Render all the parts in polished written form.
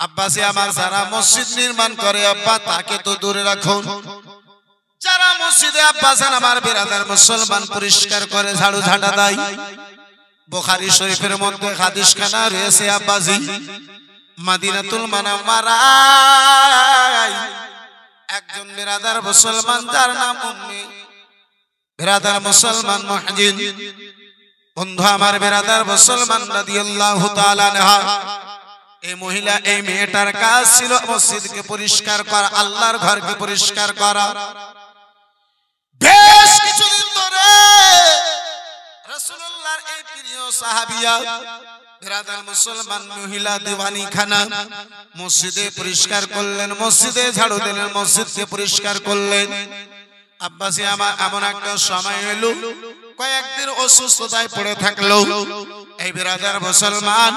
আব্বাসি আমার যারা মসজিদ নির্মাণ করে আব্বা তাকে তো দূরে রাখুন, যারা মসজিদে আব্বাসান আমার বিরাদার মুসলমান পরিষ্কার করে ঝাড়ু ঝাঁটা দেয়। বুখারী শরীফের মধ্যে হাদিস খানা রয়েছে আব্বাজি মদিনাতুল মুনাওয়ারায় একজন বিরাদার মুসলমান যার নাম উম্মি বিরাদার মুসলমান মুহাজির বন্ধু আমার বিরাদার মুসলমান রাদিয়াল্লাহু তাআলা আনহা এই মহিলা এই মেয়েটার কাজ ছিল মসজিদকে পরিষ্কার করা, আল্লাহর ঘরকে পরিষ্কার করা। বেশ কিছুদিন ধরে রাসূলুল্লাহর এই প্রিয় সাহাবিয়া বিরাদার মুসলমান মহিলা দিওয়ানি খানা মসজিদে পরিষ্কার করলেন, মসজিদে ঝাড়ু দিলেন, মসজিদকে পরিষ্কার করলেন। আব্বাসি আমার এমন একটা সময় এলো কয়েকদিন অসুস্থতায় পড়ে থাকলো এই বিরাদার মুসলমান,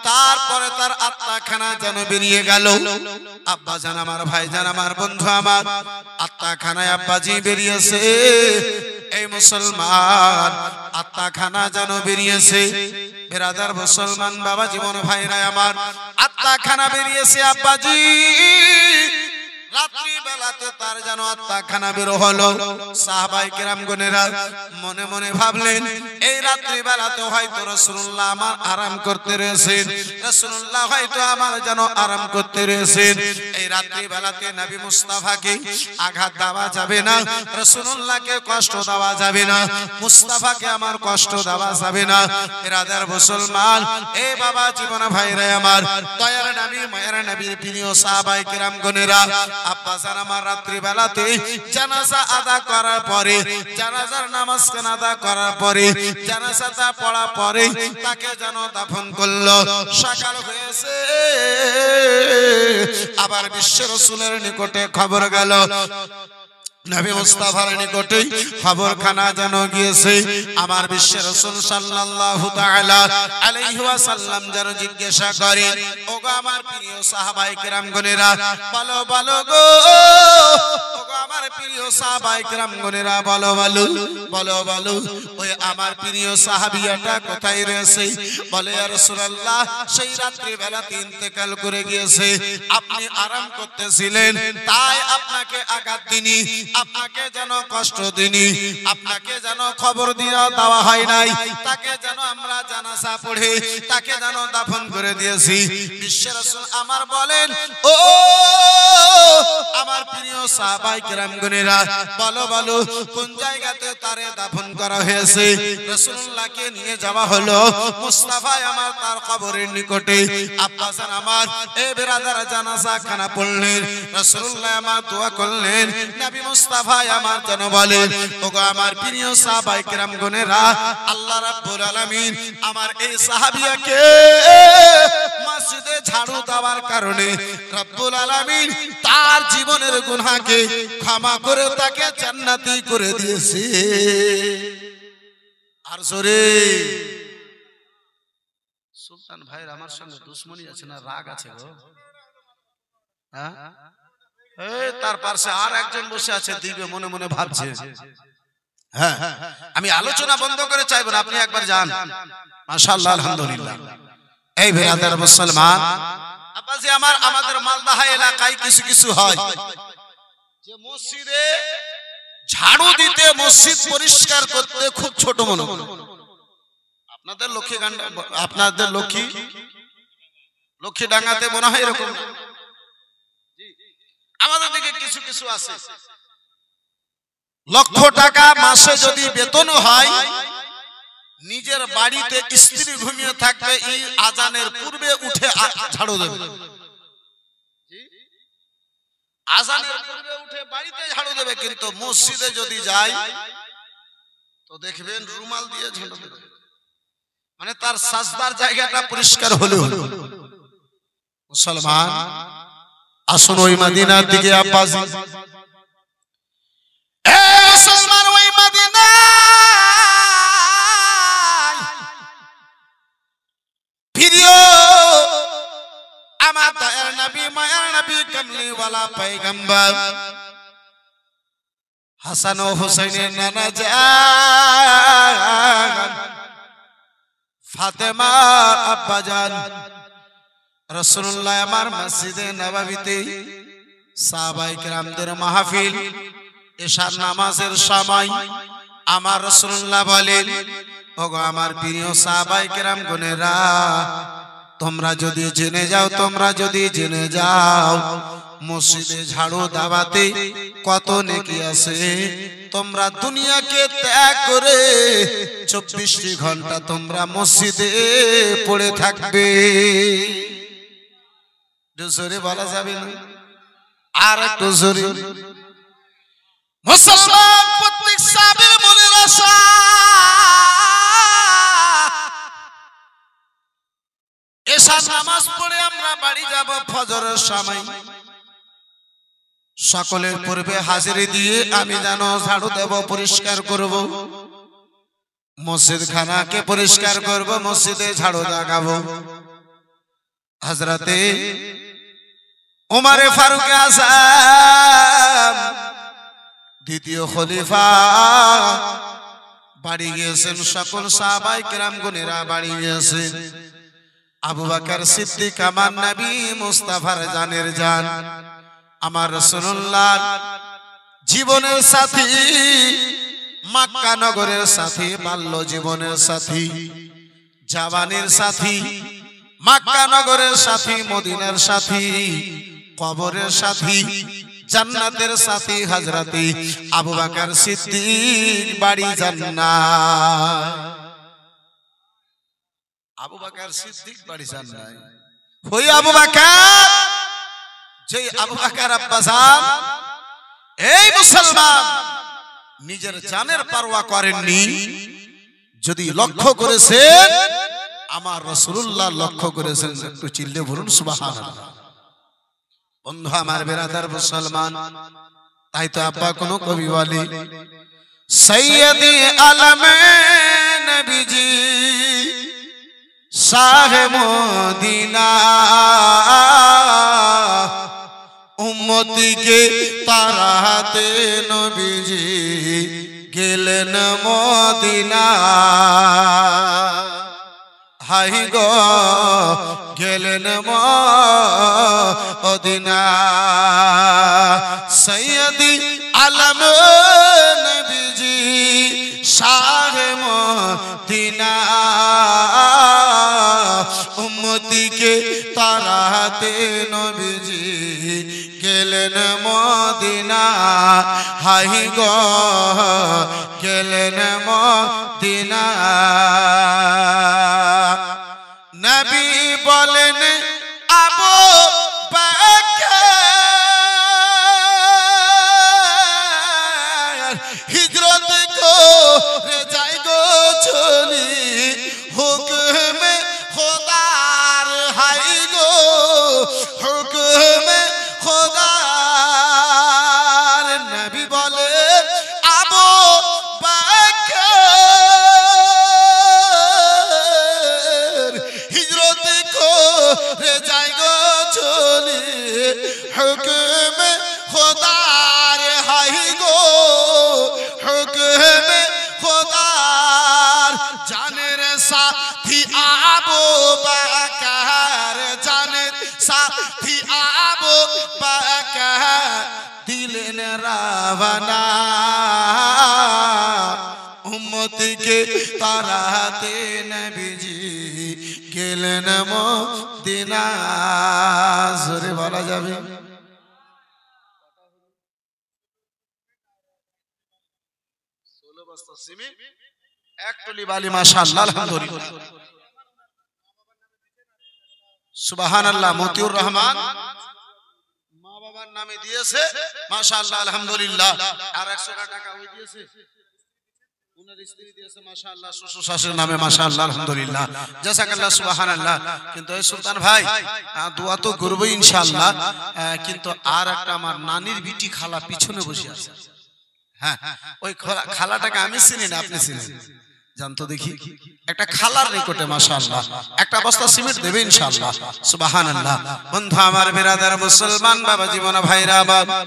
তারপরে তার আত্মাখানা যেন বেরিয়ে গেল। আব্বা জান আমার, ভাই জান আমার, বন্ধু আমার, আত্মাখানায় আব্বাজি বেরিয়েছে। এই মুসলমান আত্মাখানা যেন বেরিয়েছে। বিরাদার মুসলমান বাবা জীবন ভাইরা আমার, আত্মাখানা বেরিয়েছে আব্বাজি। রাত্রি বেলাতে তার যেন আত্মাখানা বের হলো। সাহাবায়ে কেরামগণেরা মনে মনে ভাবলেন এই রাত্রি বেলাতে হয়তো রাসূলুল্লাহ আমার আরাম করতে রয়েছেন, রাসূলুল্লাহ হয়তো আমার যেন আরাম করতে রয়েছেন। এই রাত্রি বেলাতে নবী মুস্তাফাকে আঘাত দেওয়া যাবে না, রাসূলুল্লাহকে কষ্ট দেওয়া যাবে না, মুস্তাফাকে আমার কষ্ট দেওয়া যাবে না। বিরাদার মুসলমান এই বাবা জীবন ভাইরা আমার, দয়ার নবী মায়ের নবীর প্রিয় সাহাবায়ে কেরামগণেরা আব্বাসান আমার রাত্রি বেলাতে জানাজা আদা করার পরে, জানাজার নামাজ আদা করার পরে, জানাজাটা পড়া পরে তাকে যেন দাফন করলো। সকাল হয়েছে, আবার বিশ্ব রাসূলের নিকটে খবর গেল, নবী মুস্তাফার নিকটে খবরখানা যেন গিয়েছে। আমার বিশ্ব রাসূল সাল্লাল্লাহু তাআলা আলাইহি ওয়াসাল্লাম যেন জিজ্ঞাসা করে, ওগো আমার প্রিয় সাহাবায়ে কেরামগণেরা, বলো বলো গো, ওগো আমার প্রিয় সাহাবায়ে কেরামগণেরা, বলো বলো বলো বলো, ওই আমার প্রিয় সাহাবিয়াটা কোথায় রয়েছে? বলে ইয়া রাসূলুল্লাহ, সেই রাত্রি বেলাতে ইন্তেকাল করে গিয়েছে, আপনি আরাম করতেছিলেন তাই আপনাকে আঘাত দিনি, আপনাকে যেন কষ্ট দিনি, আপনাকে যেন খবর দেওয়া হয় নাই, তাকে যেন আমরা জানাজা পড়ে তাকে যেন দাফন করে দিয়েছি। বিশ্ব রাসূল আমার বলেন, ও আমার প্রিয় সাহাবায়ে কেরামগণেরা, বলো বলো কোন জায়গাতে তারে দাফন করা হয়েছে? রাসূলুল্লাহকে নিয়ে যাওয়া হলো মুস্তাফা আমার তার কবরের নিকটে। আব্বাসান আমার এই বিরাদার জানাজা খানা পড়লেন, রাসূলুল্লাহ আমার দোয়া করলেন, নবী মুস্তাফা আমার যেন বলেন, ওগো আমার প্রিয় সাহাবায়ে কেরামগণেরা, আল্লাহ রাব্বুল আলামিন আমার এই সাহাবিয়াকে মসজিদে ঝাড়ু দেওয়ার কারণে রব্বুল আলামিন তার জীবনের গুনাহকে ক্ষমা করে তাকে জান্নাতি করে দিয়েছে। আর জোরে সুলতান ভাইয়ের আমার সঙ্গে দুশ্মনী আছে না রাগ আছে গো? হ্যাঁ, তার পাশে আর একজন বসে আছে, দিবে মনে মনে ভাবছে। হ্যাঁ, আমি আলোচনা বন্ধ করে চাইব না, আপনি একবার যান। মাশাআল্লাহ, আলহামদুলিল্লাহ। এই বিরাদার মুসলমান আব্বাজি আমার, আমাদের মালদহ এলাকায় কিছু কিছু হয় যে মসজিদে ঝাড়ু দিতে, মসজিদ পরিষ্কার করতে খুব ছোট মনে করে। আপনাদের লক্ষ্মী গান, আপনাদের লক্ষ্মী ডাঙ্গাতে মনে হয় এরকম। আমাদের দিকে কিছু কিছু আছে, লক্ষ টাকা মাসে যদি বেতন হয়, নিজের বাড়িতে স্ত্রী ঘুমিয়ে থাকবে, এই আজানের পূর্বে উঠে ঝাড়ু দেবে। আজানের পূর্বে উঠে বাড়িতে ঝাড়ু দেবে, কিন্তু মসজিদে যদি যায় তো দেখবেন রুমাল দিয়ে ঝাড়ু দেবে, মানে তার সাজদার জায়গাটা পরিষ্কার হলো। মুসলমান আসুন ওই মদিনার দিকে আব্বাস, এ মুসলমান ওই মদিনা ফিরিও। আমার দয়ার নবী মায়ার নবী কামলিওয়ালা পয়গম্বর হাসান ও হুসাইনের নানা জান ফাতেমা আব্বাজান রাসূলুল্লাহ আমার মসজিদে নববীতে সাহাবায়ে কেরামদের মাহফিল এশার নামাজের সময় আমার রাসূলুল্লাহ বলেন, ওগো আমার প্রিয় সাহাবায়ে কেরাম গণেরা, তোমরা যদি জেনে যাও মসজিদে ঝাড়ু দাওয়াতে কত নেকি আছে, তোমরা দুনিয়াকে ত্যাগ করে 24টি ঘন্টা তোমরা মসজিদে পড়ে থাকবে। জোরে বলা যাবে না? আর একটু জোরে। মুসলমান প্রত্যেক সাহাবীর মনের আশা, এশার নামাজ পড়ে আমরা বাড়ি যাব ফজরের সময়। সকলের পূর্বে হাজিরি দিয়ে আমি যেন ঝাড়ু দেব, পরিষ্কার করব, মসজিদ খানাকে পরিষ্কার করব, মসজিদে ঝাড়ু লাগাবো। হযরতে উমরে ফারুক আযম দ্বিতীয় খলিফা বাড়ি গিয়েছেন, সকল সাহাবায়ে কেরাম গণেরা বাড়ি গিয়েছেন। আবু বকর সিদ্দিক আমার নবী মুস্তাফার জানের জান, আমার রাসূলুল্লাহ জীবনের সাথী, মক্কা নগরের সাথী, বাল্য জীবনের সাথী, জাওয়ানির সাথী, মক্কা নগরের সাথী, মদিনার সাথী, কবরের সাথী, জান্নাতের সাথী হযরতে আবু বকর সিদ্দিক বাড়ি জান্নাত। আবু বকর সিদ্দিক বাড়ি জান্নাত। ওই আবু বকর, যে আবু বকর আব্বাজান, এই মুসলমান নিজের জানের পরোয়া করেননি। যদি লক্ষ্য করেছেন, আমার রাসূলুল্লাহ লক্ষ্য করেছেন, একটু চিল্লে বলুন সুবহানাল্লাহ। বন্ধু আমার বেরাদার মুসলমান, তাই তো আব্বা কোন কবি বলে, সৈয়দি আলমে নবীজি শাহে মদিনা, উম্মতিকে তারাতে নবীজি গেলেন মদিনা। হাই গো গেলেন মদিনা, সৈয়দি আলম নবীজি শাহে মদিনা, উম্মতিকে তারাতে নবীজি গেলেন মদিনা। হাই গো গেলেন মদিনা। নবী বলেন আবু বকর হিজরত করে যাই গো চলি, হুকমে খোদার, হাই গো হুকমে খোদার। নবী বলেন আবু বকর হিজরত করে যাই গো চলি, হুকমে খোদার, হাই গো হুকমে খোদার। জানের সাথী আবু বকর, জানের সাথী আবু বকর দিলেন রাওয়ানা, উম্মতিকে তারাতে নবীজি গেলেন মদিনা। জোরে বলা যাবে? এক টলি বালি, মাশাআল্লাহ, আলহামদুলিল্লাহ, সুবহানাল্লাহ। মতিউর রহমান মা বাবার নামে দিয়েছে, মাশাআল্লাহ, আলহামদুলিল্লাহ। আর 100 টাকা ওই দিয়েছে, উনার স্ত্রী দিয়েছে, মাশাআল্লাহ, শ্বশুর শাশুড়ির নামে, মাশাআল্লাহ, আলহামদুলিল্লাহ, জাযাকাল্লাহ, সুবহানাল্লাহ। কিন্তু এই সুলতান ভাই দোয়া তো করব ইনশাআল্লাহ, কিন্তু আর একটা আমার নানির বিটি খালা পিছনে বসে আছে। হ্যাঁ, ওই খালাটাকে আমি চিনি না, আপনি চিনেন, জানতো দেখি। একটা খালার নিকটে মাশাআল্লাহ একটা বস্তা সিমেন্ট দেবে ইনশাআল্লাহ। সুবহানাল্লাহ। বন্ধু আমার বেরাদার মুসলমান বাবা জীবন ভাইরা, বাবা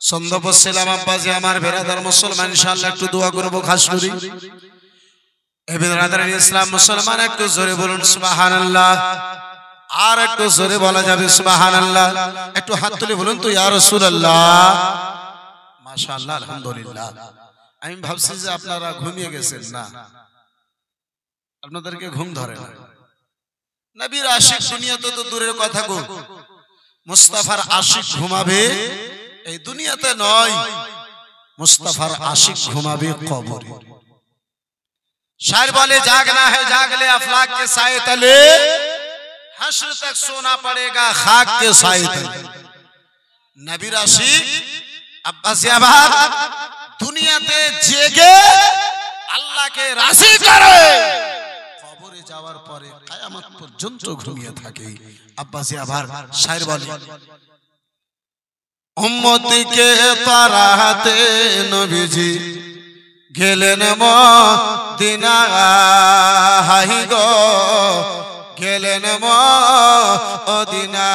সন্ধ্যা পড়ছিলাম, আব্বাজি আমার বেরাদার মুসলমান, ইনশাআল্লাহ একটু দোয়া করব খাস করে। এ বেরাদার ইসলাম মুসলমান, একটু জোরে বলুন সুবহানাল্লাহ। আর একটু জোরে বলা যাবে সুবহানাল্লাহ? একটু হাত তুলে বলুন তো ইয়া রাসূলুল্লাহ। মাশাআল্লাহ, আলহামদুলিল্লাহ। আমি ভাবছি যে আপনারা ঘুমিয়ে গেছেন, না, আপনাদেরকে ঘুম ধরে না। নবীর আশিক দুনিয়াতে তো দূরের কথা গো, মুস্তাফার আশিক ঘুমাবে এই দুনিয়াতে নয়, মুস্তাফার আশিক ঘুমাবে কবরে। शायर बोले जागना है जाग ले अफलाक के साए तले, हश्र तक सोना पड़ेगा खाक के साए तले। नबी आशिक अब्बास याबार दुनियाते जेगे আল্লাহ কে রাজি করে কবরে যাওয়ার পরে কিয়ামত পর্যন্ত ঘুমিয়ে থাকে। আব্বাস ইয়াবার শায়ের বলে উম্মতকে তারাতে নবীজি গেলেন মদিনা, হাই গো গেলেন মদিনা।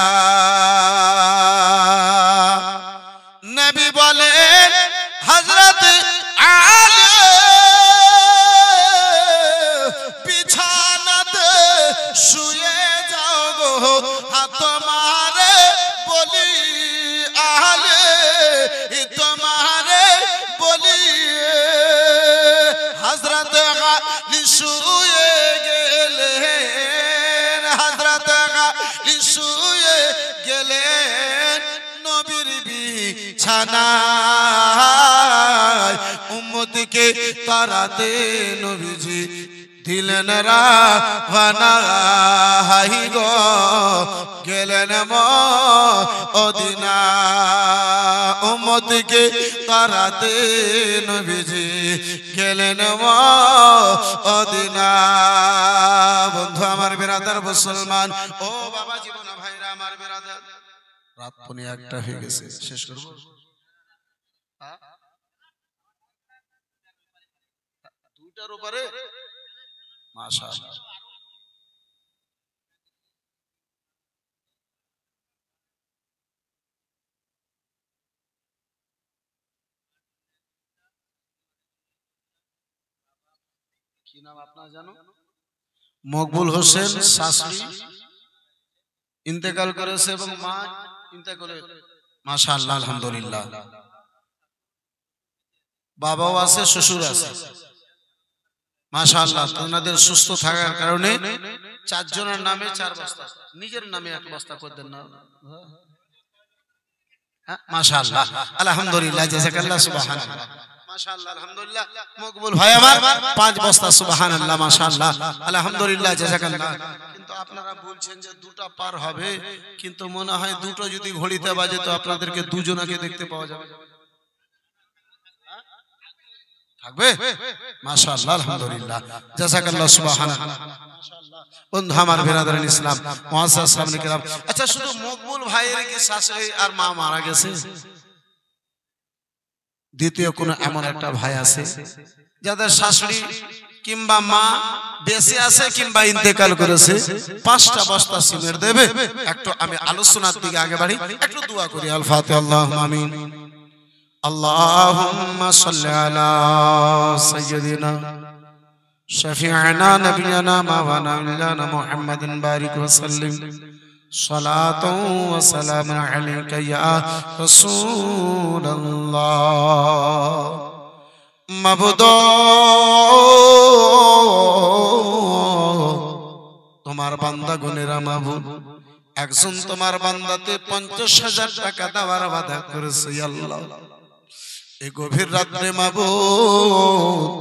নবী বলেন হযরত আলী বিছানাতে শুয়ে যাও গো, তোমারে বলি আলে তোমারে বলি। হযরত আলী শুয়ে গেলেন, হযরত আলী শুয়ে গেলেন নবীর বিছানায়। উম্মতকে তারাতে নবীজি দিলেন রাভানা, হাই গো গেলেন মদিনা। উম্মতকে তারাতে নবীজি গেলেন মদিনা। বন্ধু আমার বিরাদার মুসলমান, ও বাবা জীবন ভাইরা আমার বিরাদার, রাত পৌনে 1টা হয়ে গেছে, শেষ করব। দুটার উপরে মাশাআল্লাহ। কি নাম আপনার জানো? মকবুল হোসেন শাস্ত্রী ইন্তেকাল করেছে এবং মা ইন্তেকাল করে। মাশাআল্লাহ, আলহামদুলিল্লাহ। বাবাও আছে, শ্বশুর আছে, মাশাআল্লাহ। ওনাদের সুস্থ থাকার কারণে 4 জনের নামে 4 বস্তা, নিজের নামে 1 বস্তা করে দেন না। মাশাআল্লাহ, আলহামদুলিল্লাহ, জাযাকাল্লাহ, সুবহানাল্লাহ, মাশাআল্লাহ, আলহামদুলিল্লাহ। মকবুল ভাই আমার 5 বস্তা, সুবহানাল্লাহ, মাশাআল্লাহ, আলহামদুলিল্লাহ, জাযাকাল্লাহ। কিন্তু আপনারা বলছেন যে 2টা পার হবে, কিন্তু মনে হয় 2টো যদি ঘড়িতে বাজে তো আপনাদেরকে দুজনকে দেখতে পাওয়া যাবে, থাকবে। মাশাআল্লাহ, আলহামদুলিল্লাহ, জাযাকাল্লাহ, সুবহানাল্লাহ, মাশাআল্লাহ। বন্ধু আমার বিরাদরান ইসলাম, মুআজ্জাজ সামনে কিরাম, আচ্ছা শুধু মকবুল ভাইয়ের কি শাশুড়ি আর মা মারা গেছে? দ্বিতীয় কোন এমন একটা ভাই আছে যাদের শাশুড়ি কিংবা মা বেঁচে আছে কিংবা ইন্তেকাল করেছে? 5টা বস্তা সিমেন্ট দেবে। একটু আমি আলোচনার দিকে আগে বাড়ি, একটু দোয়া করি। আল ফাতিহা, আল্লাহুম্মা আমিন। اللهم صل على سيدنا شفيعنا نبينا مولانا محمد بارك وسلم صلاة وسلام عليك يا رسول الله معبود তোমার বান্দা গুনেরা মাবুদ, একজন তোমার বান্দাতে 50,000 টাকা দেওয়ার ওয়াদা করেছে। আল্লাহ এই গভীর রাত্রে মাবুদ,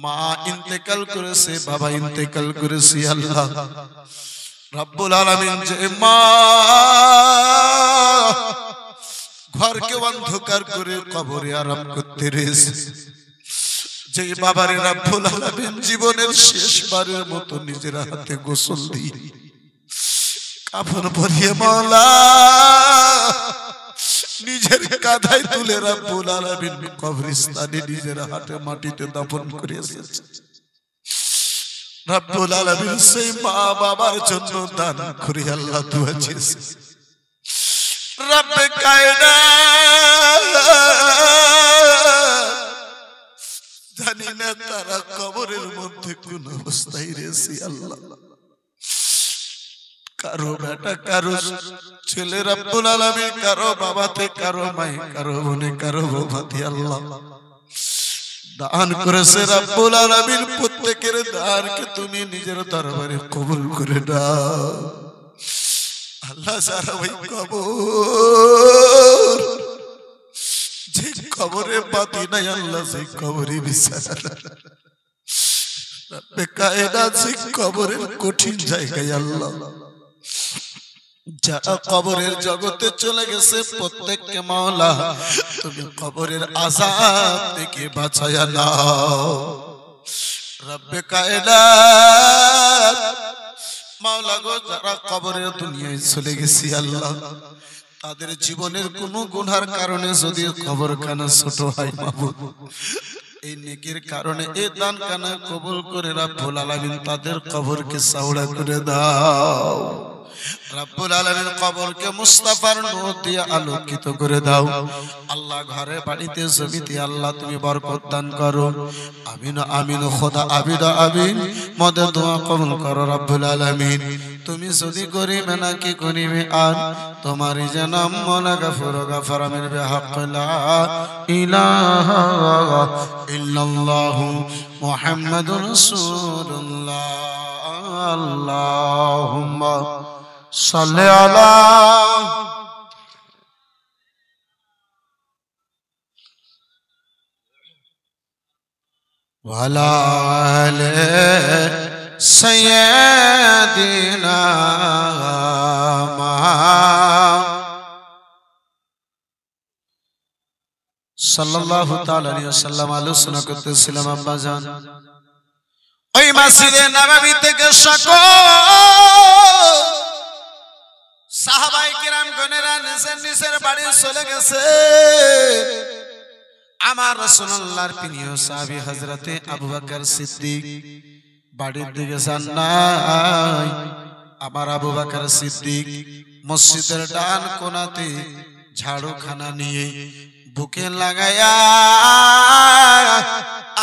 মা ইন্তেকাল করেছে, বাবা ইন্তেকাল করেছে। আল্লাহ রব্বুল আলামিন, যে মা ঘরকে অন্ধকার করে কবরে আরাম করতে রয়েছে, যে বাবারে রব্বুল আলামিন জীবনের শেষবারের মতো নিজের হাতে গোসল দিয়ে কাফন পরিয়ে মাওলা নিজের কাঁধায় তুলে রব্বুল আলামিন কবরস্থানে নিজের হাতে মাটিতে দাফন করেছে। রব্বুল আলামিন সেই মা বাবার জন্য দান করে আল্লাহ দোয়া চেয়েছে, রব্বে কায়নাত, জানি না তারা কবরের মধ্যে কোন অবস্থায় রয়েছে। আল্লাহ কারো বেটা কারো ছেলে রব্বুল আলামিন, কারো বাবাতে, কারো মায়ে, কারো বোনে, কারো বৌভাতে আল্লাহ দান করেছে রব্বুল আলামিন। প্রত্যেকের দানকে তুমি নিজের দরবারে কবুল করে দাও আল্লাহ। সারা ওই কবর, যে কবরে বাতি নাই আল্লাহ, সেই কবরে বিচার রব্বে কায়নাত, সেই কবরের কঠিন জায়গায় আল্লাহ যারা কবরের জগতে চলে গেছে প্রত্যেককে মাওলা তুমি কবরের আযাব থেকে বাঁচায়া নাও রব্বে কায়নাত। মাওলা গো, যারা কবরের দুনিয়ায় চলে গেছে আল্লাহ, তাদের জীবনের কোনো গুনার কারণে যদি কবরখানা ছোট হয় মাবুদ, এই নেকির কারণে এই দান কানা কবুল করে রব্বুল আলামিন তাদের কবরকে চওড়া করে দাও রব্বুল আলামিন। কবরকে মুস্তাফার নূর দিয়ে আলোকিত করে দাও আল্লাহ। ঘরে বাড়িতে জমিতে আল্লাহ তুমি বরকত দান করো। আমিন আমিন খোদা, আমিন আমিন। মদে দোয়া কবুল করো রব্বুল আলামিন। তুমি যদি গরিবে নাকি গরিবে আর তোমারই জানাম মোলা গাফুর গাফার আমিন বিহাক্ক লা ইলাহা ইল্লাল্লাহু মুহাম্মাদুর রাসূলুল্লাহ। আল্লাহুম্মা সাল্লি আলা ওয়ালা আলি সাইয়্যিদিনা সাল্লাল্লাহু তাআলা আলাইহি ওয়াসাল্লাম আলোচনা করতেছিলাম আব্বা জান। ওই মসজিদে নববী থেকে সকল সাহাবায়ে কিরাম গণেরা নিজের নিজের বাড়ি চলে গেছে। আমার রাসূলুল্লাহর প্রিয় সাহাবী হযরতে আবু বকর সিদ্দিক বাড়ির দিকে যান নাই। আমার আবু বকর সিদ্দিক মসজিদের ডান কোণাতে ঝাড়ুখানা নিয়ে বুকে লাগায়া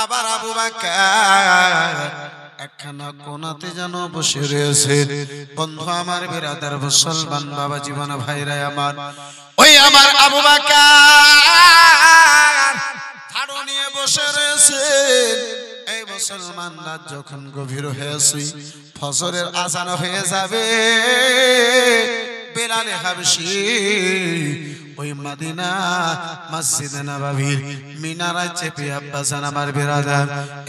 আবার আবু বকর একখানা কোণাতে যেন বসে রয়েছে। বন্ধু আমার, বিরাদার মুসলমান বাবা জীবন ভাইরা আমার, ওই আমার আবু বকর ঝাড়ু নিয়ে বসে রয়েছে। এই মুসলমান রাত যখন গভীর হয়েছে, ফজরের আযান হয়ে যাবে, বেলাল হাবশী ওই মদিনা মসজিদে নববীর মিনারায় চেপে আব্বাজান আমার বিরাদার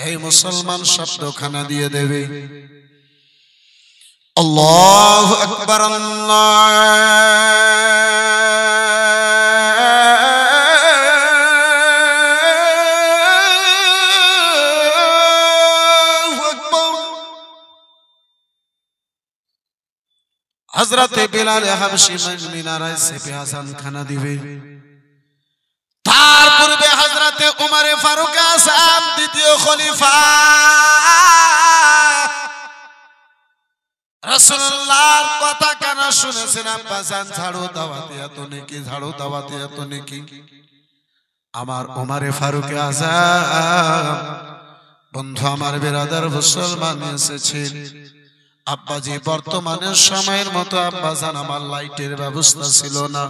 এই মুসলমান শব্দখানা দিয়ে দেবে, আল্লাহু আকবার আল্লাহু আকবার। হযরতে বিলাল হাবশী মিনারায় চেপে আযান খানা দিবে। তার পূর্বে হযরতে উমর ফারুক আযম দ্বিতীয় খলিফা রাসূলুল্লাহর কথা কেন শুনেছেন আব্বাজান? ঝাড়ু দাওয়াতে এত নেকি, ঝাড়ু দাওয়াতে এত নেকি। আমার উমর ফারুক আযম বন্ধু আমার বিরাদার মুসলমান এসেছেন। আব্বাজি বর্তমানের সময়ের মতো আব্বাজান আমার লাইটের ব্যবস্থা ছিল না।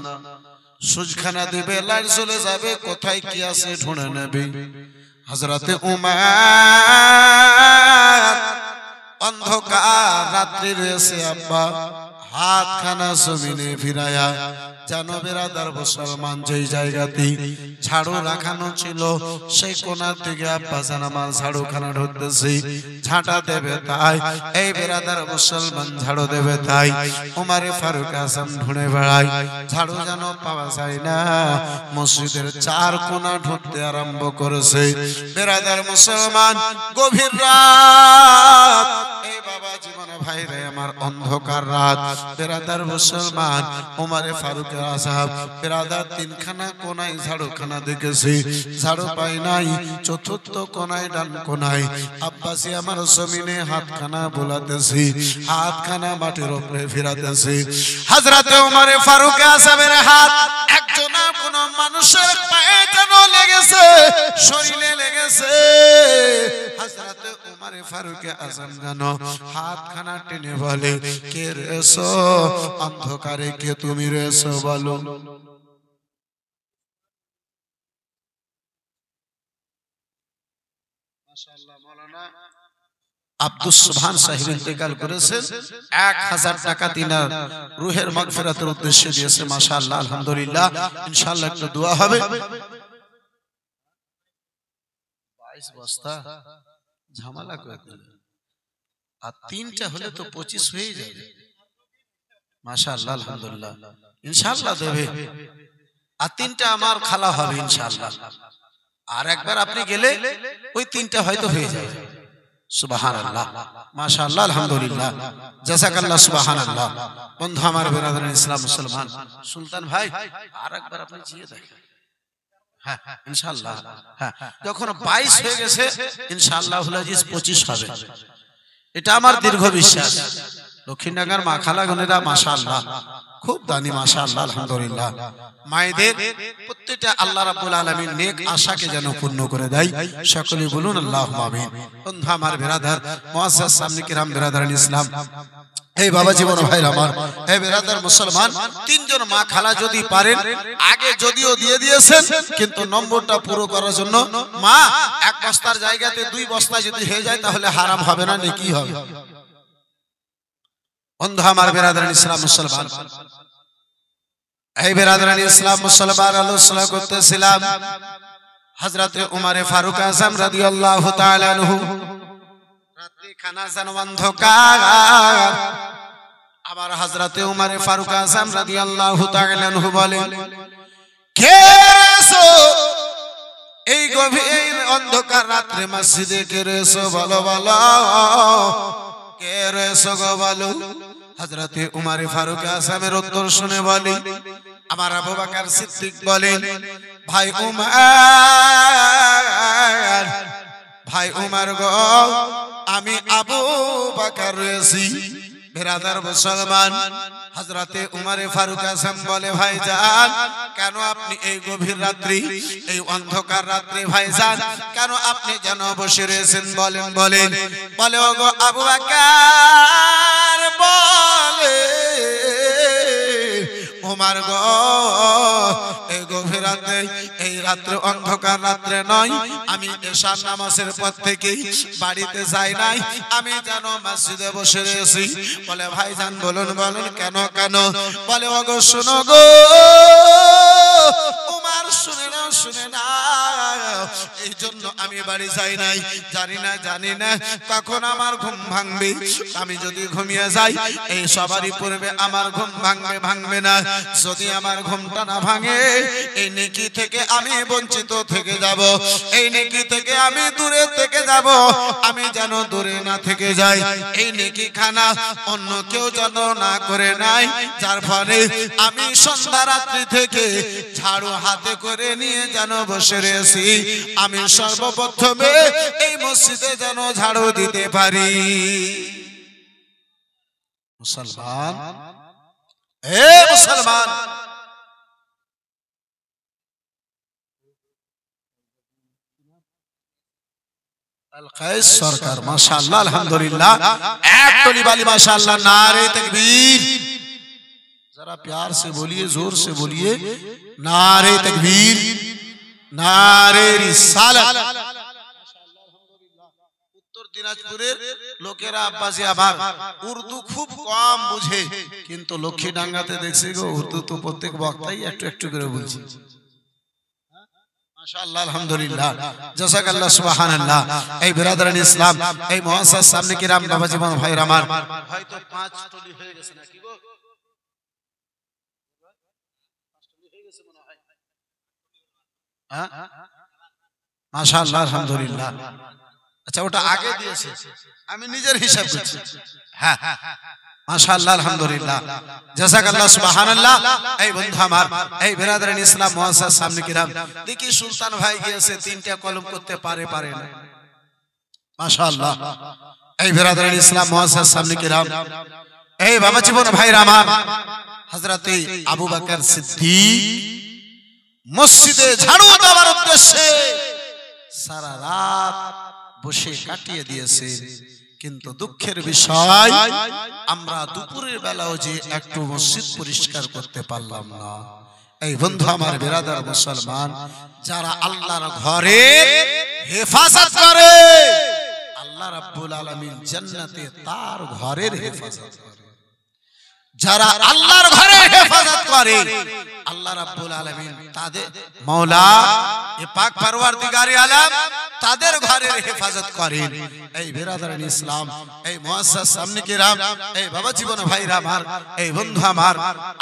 সুজখানা দিবে, লাইট জ্বলে যাবে, কোথায় কি আছে ঢুঁড়ে নেবে। হযরতে উমর অন্ধকার রাত্রি রয়েছে আব্বা, হাতখানা জমিনে ফিরায়া জানো বিরাদার মুসলমান যেই জায়গাতে ঝাড়ু রাখানো ছিল সেই কোণার দিকে আব্বাজান আমার ঝাড়ুখানা ধরতেছি, ঝাঁটা দেবে তাই এই বিরাদার মুসলমান ঝাড়ু দেবে তাই উমর ফারুক আযম ঢুঁড়ে বেড়ায়, ঝাড়ু যেন পাওয়া যায় না। মসজিদের চার কোণা ঢুকতে আরম্ভ করেছে। বিরাদার মুসলমান গভীর রাত, এই বাবা জীবন ভাইরে আমার অন্ধকার রাত, বিরাদার মুসলমান উমর ফারুক আযম বিরাদার তিনখানা কোণায় ঝাড়ুখানা দেখেছি, ঝাড়ু পাই নাই। চতুর্থ কোণায় ডান কোণায় আব্বাসী আমার জমিনে হাতখানা বোলাতেছি, হাতখানা মাটির উপরে ফিরাতেছি। হযরতে উমর ফারুক আযমের হাত একজন কোন মানুষের পায়ে যেন লেগেছে, শরীরে লেগেছে। হযরতে উমর উমারে ফারুক আজম জানো হাতখানা টেনে বলে, কে রয়েছো অন্ধকারে, কে তুমি রয়েছো বলো। মাশাআল্লাহ, মাওলানা আব্দুস সুবহান সাহেব ইন্তেকাল করেছেন, 1000 টাকা তিনার রুহের মাগফিরাতের উদ্দেশ্যে দিয়েছে। মাশাআল্লাহ, আলহামদুলিল্লাহ। ইনশাআল্লাহ একটু দোয়া হবে। 22 বস্তা ঝামেলা করে দিলেন, আর 3টা হলে তো 25 হয়ে যাবে। মাশাআল্লাহ, আলহামদুলিল্লাহ। ইনশাআল্লাহ দেবে, আর 3টা আমার খালা হবে ইনশাআল্লাহ। আর একবার আপনি গেলে ওই 3টা হয়তো হয়ে যাবে। সুবহানাল্লাহ, মাশাআল্লাহ, আলহামদুলিল্লাহ, জাযাকাল্লাহ, সুবহানাল্লাহ। বন্ধু আমার, বিরাদরান ইসলাম মুসলমান, সুলতান ভাই আর একবার আপনি জিয়ে দেখেন। হ্যাঁ ইনশাআল্লাহ, হ্যাঁ যখন 22 হয়ে গেছে ইনশাআল্লাহ হুল আজিজ 25 হবে, এটা আমার দীর্ঘ বিশ্বাস। দক্ষিণডাঙ্গার মা খালা গনেরা মাশাআল্লাহ খুব দানি, মাশাআল্লাহ, আলহামদুলিল্লাহ। মায়েদের প্রত্যেকটা আল্লাহ রাব্বুল আলামিন নেক আশাকে যেন পূর্ণ করে দেয়, সকলে বলুন আল্লাহুম্মা আমিন। বন্ধু আমার, বিরাদার মুআজ্জাজ সামনে কিরাম, বিরাদারান ইসলাম, এই বাবা জীবন ভাই আমার, এই বিরাদার মুসলমান, 3 জন মা খালা যদি পারেন, আগে যদিও দিয়ে দিয়েছেন কিন্তু নম্বরটা পুরো করার জন্য, মা 1 বস্তার জায়গাতে 2 বস্তা যদি হয়ে যায় তাহলে হারাম হবে না, নেকি হবে। বন্ধু আমার, বিরাদারান ইসলাম মুসলমান, এই বিরাদারান ইসলাম মুসলমান, আলোচনা করতেছিলাম হযরতে উমারে ফারুক আযম রাদিয়াল্লাহু তাআলা আনহু। রাত্রি খানা যেন অন্ধকার, আবার হযরতে উমারে ফারুক আযম রাদিয়াল্লাহু তাআলা আনহু বলেন, কে এসো এই গভীর অন্ধকার রাত্রে মসজিদে, কে এসো বলো বলো, কে এসো গো বলো। হযরতে উমারে ফারুক আযমের উত্তর শুনে বলে, আমার আবু বকর সিদ্দিক বলেন, ভাই উমার, ভাই উমার গো, আমি আবু বকর রয়েছি। বিরাদার মুসলমান, হযরতে উমারে ফারুক আযম বলে, ভাইজান কেন আপনি এই গভীর রাত্রি, এই অন্ধকার রাত্রে ভাইজান কেন আপনি যেন বসে রয়েছেন, বলেন বলেন। বলে, ওগো আবু বকর, বলে উমার গো, এই গভীর রাতে, এই রাত্রে অন্ধকার রাত্রে নয়, আমি এশার নামাজের পর থেকে বাড়িতে যাই নাই, আমি যেন মসজিদে বসে রয়েছি। বলে, ভাইজান বলুন বলুন, কেন কেন? বলে, ওগো শোনো গো উমার, শুনে না শুনে না, এই জন্য আমি বাড়ি যাই নাই। জানি না কখন আমার ঘুম ভাঙবে। আমি যদি ঘুমিয়ে যাই, এই সবারই পূর্বে আমার ঘুম ভাঙবে না। যদি আমার ঘুমটা না ভাঙে, এই নেকি থেকে আমি বঞ্চিত থেকে যাব, এই নেকি থেকে আমি দূরে থেকে যাব। আমি যেন দূরে না থেকে যাই, এই নেকি খানা অন্য কেউ যেন না করে নাই, যার ফলে আমি সন্ধ্যা রাত্রি থেকে ঝাড়ু হাতে করে নিয়ে যেন বসে রয়েছি। আমি সর্বপ্রথমে এই মসজিদে যেন ঝাড়ু দিতে পারি। মুসলমান, হে মুসলমান, আল-কায়েস সরকার, মাশাআল্লাহ, আলহামদুলিল্লাহ, এক টলি বালি, माशाअल्लाह, नारे तकबीर। जरा प्यार से बोलिए, जोर से बोलिए, नारे तकबीर, नारे रिसालत। উত্তর দিনাজপুরের লোকেরা আব্বাসী আবার উর্দু খুব কম বুঝে, কিন্তু লক্ষ্মীডাঙ্গাতে দেখছি গো উর্দু তো প্রত্যেক বক্তাই একটু একটু করে বলছে। মাশাআল্লাহ, আলহামদুলিল্লাহ, জাযাকাল্লাহ, সুবহানাল্লাহ। এই বিরাদরান ইসলাম, এই মুআজ্জাজ সামনে কিরাম, বাবা জীবন ভাইরা আমার, হয়তো 5 টলি হয়ে গেছে নাকি গো? 5 টলি হয়ে গেছে মনে হয়। হ্যাঁ, মাশাআল্লাহ, আলহামদুলিল্লাহ। আচ্ছা, ওটা আগে দিয়েছে, আমি নিজের হিসাব করছি। হ্যাঁ, মাশাআল্লাহ, আলহামদুলিল্লাহ, জাযাকাল্লাহ, সুবহানাল্লাহ। এই বন্ধু আমার, এই বিরাদরান ইসলাম মুআজ্জাজ সামনে কিরাম, দেখি সুলতান ভাই গিয়েছে 3টা কলম করতে পারে না, মাশাআল্লাহ। এই বিরাদরান ইসলাম মুআজ্জাজ সামনে কিরাম, এই বাবা জীবন ভাইরা আমার, হযরতে আবু বকর সিদ্দিক মসজিদে ঝাড়ু দেওয়ার উদ্দেশ্যে সারা রাত বসে কাটিয়ে দিয়েছে। কিন্তু দুঃখের বিষয় আমরা দুপুরের বেলাও যে একটু মসজিদ পরিষ্কার করতে পারলাম না। এই বন্ধু আমার বিরাদার মুসলমান, যারা আল্লাহর ঘরে হেফাজত করে আল্লাহ রাব্বুল আলামিন জান্নাতে তার ঘরের হেফাজত করে। যারা আল্লাহর ঘরে হেফাজত করে আল্লাহ রাব্বুল আলামিন তাদের মাওলা এ পাক পরওয়ারদিগারে আলম তাদের ঘরের হেফাজত করেন। এই বিরাদারান ইসলাম, এই মুআসসাস সামনে কিরাম, এই বাবা জীবন ভাইরা আমার, এই বন্ধু আমার,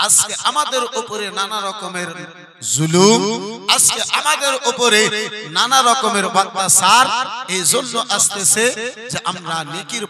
আজকে আমাদের উপরে নানা রকমের জুলুম, আজকে আমাদের উপরে নানা রকমের অত্যাচার এই জন্য আসতেছে যে আমরা নেকির